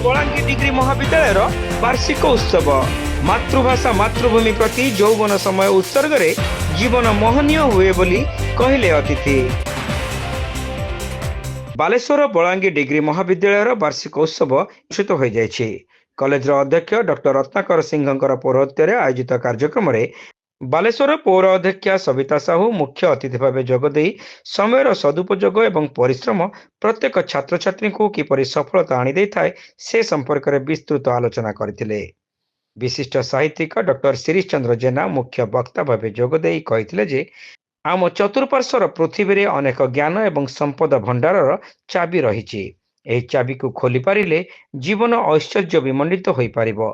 Balangir degree महाविद्यालय वार्षिक उत्सव मातृभाषा मातृभूमि प्रति यौवन समय उत्सर्ग जीवन मोहनीय हुए बोली कहले अतिथि। बालेश्वर बलांगीर डिग्री महाविद्यालय वार्षिक उत्सव अनुष्ठित हो जाए। कॉलेज अध्यक्ष डॉक्टर रत्नाकर सिंह पौरोहित्य आयोजित कार्यक्रम में बालेश्वर पौर अध्यक्षा सविता साहू मुख्य अतिथि भाव जोगदे समय सदुपयोग एवं परिश्रम प्रत्येक छात्र छात्री को किपरि सफलता आनी थाए से संपर्क में विस्तृत आलोचना करथिले। विशिष्ट साहित्यिक डॉक्टर शिरीष चंद्र जेना मुख्य वक्ता भाव जोगदे कहते जे आम चतुर्पार्श्वर पृथ्वी रे अनेक ज्ञान एवं संपद भंडार चाबी रही। चाबी को खोली पारिले जीवन ऐश्वर्य विमंडित हो पारिबो।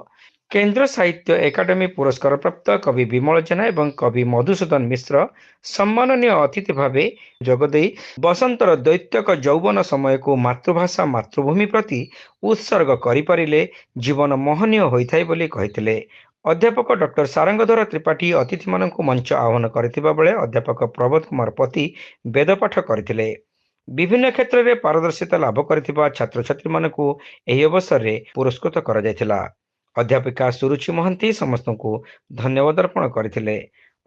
केंद्र साहित्य एकाडेमी पुरस्कार प्राप्त कवि विमल जेना एवं कवि मधुसूदन मिश्र सम्माननीय अतिथि भावे जोगदे बसंतर दैत्यक यौवन समय को मातृभाषा मातृभूमि प्रति उत्सर्ग करिपारिले जीवन मोहनीय होइथाय बोली कहिथिले। अध्यापक डॉक्टर सारंगधर त्रिपाठी अतिथि मानक मंच आह्वान करथिबा बेले अध्यापक प्रबोध कुमार पति वेदपाठ करथिले। विभिन्न क्षेत्र में पारदर्शिता लाभ करथिबा छात्र छात्री मानक एही अवसर रे पुरस्कृत करा जायथिला। अध्यापिका सुरुचि महंती समस्त को धन्यवाद अर्पण करथिले।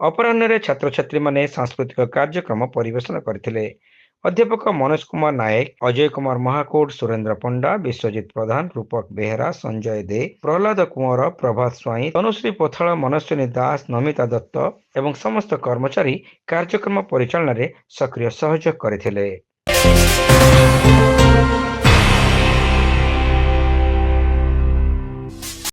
अपराह्न छात्र छात्री माने सांस्कृतिक कार्यक्रम परिवेशन करथिले। अध्यापक मनोज कुमार नायक, अजय कुमार महाकोट, सुरेंद्र पंडा, विश्वजीत प्रधान, रूपक बेहरा, संजय दे, प्रहलाद कुंवर, प्रभात स्वाई, तनुश्री पोथाल, मनस्विनी दास, नमिता दत्त एवं समस्त कर्मचारी कार्यक्रम परिचालन में सक्रिय सहयोग करथिले।